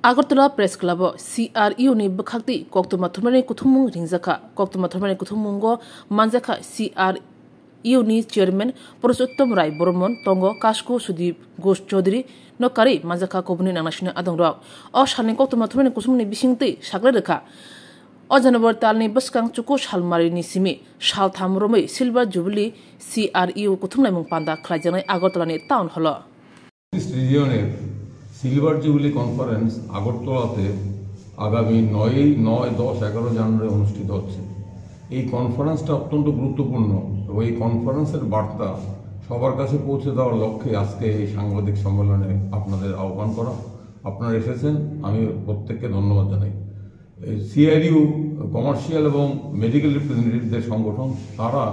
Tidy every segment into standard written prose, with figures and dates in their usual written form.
Agartala Press Club CRU ni bakhakti koktuma thumani kuthumung ringzakha koktuma thumani kuthumunggo manjakha CRU ni chairman Purushottam Rai Bormon tongo Kashko Sudip Ghosh Chaudhary no kari manjakha kobuni nanashina adongrok o shalni koktuma thumani kusumni bisingti sakla rekha o January talni baskang chuko shalmari ni simi shal thamromai Silver Jubilee CRU kuthumnaimung panda khlaijanai Agartala ni town hall silver jubilee conference আগরতলাতে আগামী 9, 10, 11 জানুয়ারি অনুষ্ঠিত হচ্ছে। এই কনফারেন্সটা অত্যন্ত গুরুত্বপূর্ণ এবং এই কনফারেন্সের বার্তা সবার কাছে পৌঁছে দেওয়ার লক্ষ্যে আজকে এই সাংবাদিক সম্মেলনে আপনাদের আহ্বান করা। আপনারা এসেছেন, আমি প্রত্যেককে ধন্যবাদ জানাই। সিআরইউ কমার্শিয়াল এবং মেডিকেল রিপ্রেজেন্টেটিভদের সংগঠন, তারা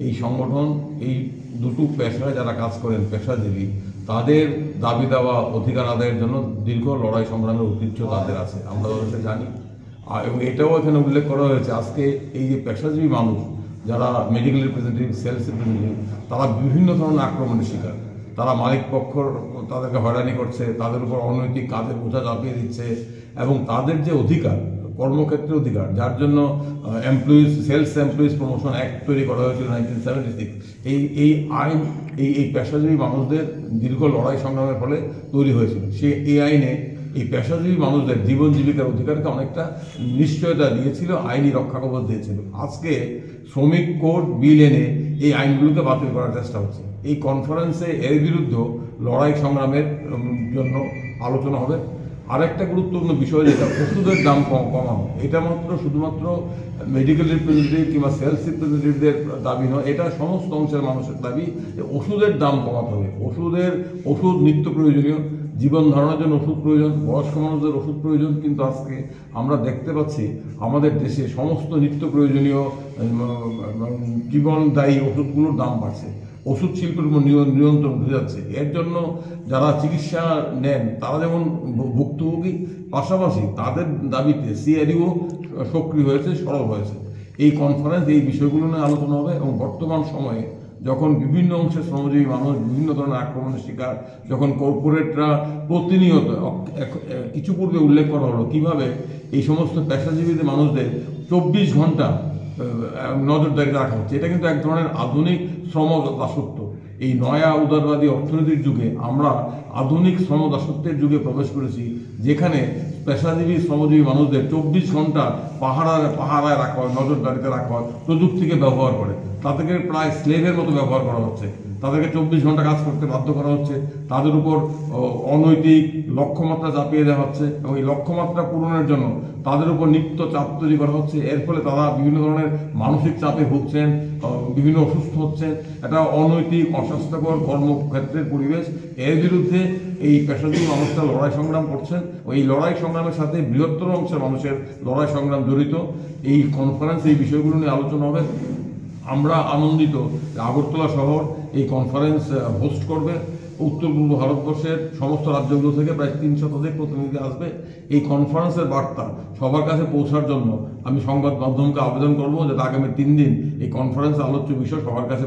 এই সংগঠন এই দুটো পেশায় যারা কাজ করেন পেশাজীবী, তাদের দাবি দেওয়া অধিকার আদায়ের জন্য দীর্ঘ লড়াই সংগ্রামের ঐতিহ্য তাদের আছে, আমরা তাদেরকে জানি। এবং এটাও এখানে উল্লেখ করা হয়েছে, আজকে এই যে পেশাজীবী মানুষ যারা মেডিকেল রিপ্রেজেন্টেটিভ, সেলস রিপ্রেজেন্টেটিভ, তারা বিভিন্ন ধরনের আক্রমণের শিকার। তারা মালিক পক্ষর তাদেরকে হয়রানি করছে, তাদের উপর অনৈতিক কাজের বোঝা চাপিয়ে দিচ্ছে এবং তাদের যে অধিকার, কর্মক্ষেত্রের অধিকার, যার জন্য সেলস এমপ্লয়িজ প্রমোশন অ্যাক্ট তৈরি করা হয়েছিল 1976, এই আইন এই পেশাজীবী মানুষদের দীর্ঘ লড়াই সংগ্রামের ফলে তৈরি হয়েছিল। এই আইনে এই পেশাজীবী মানুষদের জীবন জীবিকার অধিকারকে অনেকটা নিশ্চয়তা দিয়েছিল, আইনি রক্ষা কবচ দিয়েছিল। আজকে শ্রমিক কোড বিল এনে এই আইনগুলোকে বাতিল করার চেষ্টা হচ্ছে। এই কনফারেন্সে এর বিরুদ্ধে লড়াই সংগ্রামের জন্য আলোচনা হবে। আরেকটা গুরুত্বপূর্ণ বিষয় যেটা ওষুধের দাম কমানো, এটা শুধুমাত্র মেডিকেল রিপ্রেজেন্টেটিভ কিংবা সেলস রিপ্রেজেন্টেটিভদের দাবি নয়, এটা সমস্ত অংশের মানুষের দাবি যে ওষুধের দাম কমাতে হবে। ওষুধ নিত্য প্রয়োজনীয়, জীবন ধারণের জন্য ওষুধ প্রয়োজন, বয়স্ক মানুষদের ওষুধ প্রয়োজন, কিন্তু আজকে আমরা দেখতে পাচ্ছি আমাদের দেশে সমস্ত নিত্য প্রয়োজনীয় জীবনদায়ী ওষুধগুলোর দাম বাড়ছে, ওষুধ শিল্পের উপর নিয়ন্ত্রণ উঠে যাচ্ছে। এর জন্য যারা চিকিৎসা নেন তারা যেমন ভুক্তভোগী, পাশাপাশি তাদের দাবিতে সিআরইউ সক্রিয় হয়েছে, সরব হয়েছে। এই কনফারেন্স এই বিষয়গুলো নিয়ে আলোচনা হবে এবং বর্তমান সময়ে যখন বিভিন্ন অংশের শ্রমজীবী মানুষ বিভিন্ন ধরনের আক্রমণের শিকার, যখন কর্পোরেটরা প্রতিনিয়ত, কিছু পূর্বে উল্লেখ করা হলো কিভাবে এই সমস্ত পেশাজীবীদের মানুষদের 24 ঘন্টা নজরদারিতে রাখা হচ্ছে, এটা কিন্তু এক ধরনের আধুনিক শ্রম দাসত্ব। এই নয়া উদারবাদী অর্থনীতির যুগে আমরা আধুনিক শ্রম দাসত্বের যুগে প্রবেশ করেছি, যেখানে পেশাজীবী শ্রমজীবী মানুষদের 24 ঘন্টা পাহারায় রাখা হয়, নজরদারিতে রাখা হয়, প্রযুক্তিকে ব্যবহার করে। তাদেরকে প্রায় স্লেভের মতো ব্যবহার করা হচ্ছে, তাদেরকে 24 ঘন্টা কাজ করতে বাধ্য করা হচ্ছে, তাদের উপর অনৈতিক লক্ষ্যমাত্রা চাপিয়ে দেওয়া হচ্ছে এবং এই লক্ষ্যমাত্রা পূরণের জন্য তাদের উপর নিত্য চাপ তৈরি করা হচ্ছে। এর ফলে তারা বিভিন্ন ধরনের মানসিক চাপে ভুগছেন, বিভিন্ন অসুস্থ হচ্ছেন, একটা অনৈতিক অস্বাস্থ্যকর কর্মক্ষেত্রের পরিবেশ। এর বিরুদ্ধে এই পেশাজীবী মানুষরা লড়াই সংগ্রাম করছেন। এই লড়াই সংগ্রামের সাথে বৃহত্তর অংশের মানুষের লড়াই সংগ্রাম জড়িত। এই কনফারেন্স এই বিষয়গুলো নিয়ে আলোচনা হবে। আমরা আনন্দিত আগরতলা শহর এই কনফারেন্স হোস্ট করবে। উত্তর পূর্ব ভারতবর্ষের সমস্ত রাজ্যগুলো থেকে প্রায় 300 অধিক প্রতিনিধি আসবে। এই কনফারেন্সের বার্তা সবার কাছে পৌঁছার জন্য আমি সংবাদ মাধ্যমকে আবেদন করবো যাতে আগামী 3 দিন এই কনফারেন্স আলোচ্য বিষয় সবার কাছে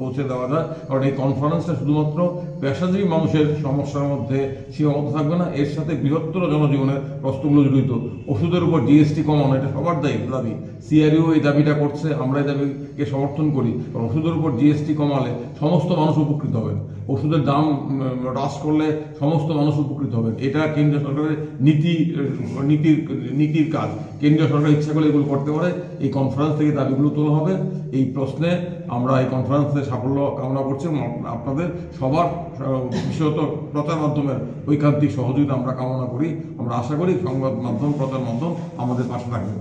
পৌঁছে দেওয়া যায়। কারণ এই কনফারেন্সটা শুধুমাত্র পেশাজীবী মানুষের সমস্যার মধ্যে সীমাবদ্ধ থাকবে না, এর সাথে বৃহত্তর জনজীবনের প্রশ্নগুলো জড়িত। ওষুধের উপর জিএসটি কমানো, এটা সবার দাবি। সিআরইউ এই দাবিটা করছে, আমরা এই দাবিকে সমর্থন করি। কারণ ওষুধের উপর জিএসটি কমালে সমস্ত মানুষ উপকৃত হবেন, ওষুধের দাম হ্রাস করলে সমস্ত মানুষ উপকৃত হবেন। এটা কেন্দ্রীয় সরকারের নীতির কাজ। কেন্দ্রীয় সরকার ইচ্ছা করলে এগুলো করতে পারে। এই কনফারেন্স থেকে দাবিগুলো তোলা হবে। এই প্রশ্নে আমরা এই কনফারেন্সে সাফল্য কামনা করছি এবং আপনাদের সবার বিশেষত প্রচার মাধ্যমের ঐকান্তিক সহযোগিতা আমরা কামনা করি। আমরা আশা করি সংবাদ মাধ্যম, প্রচার মাধ্যম আমাদের পাশে থাকবে।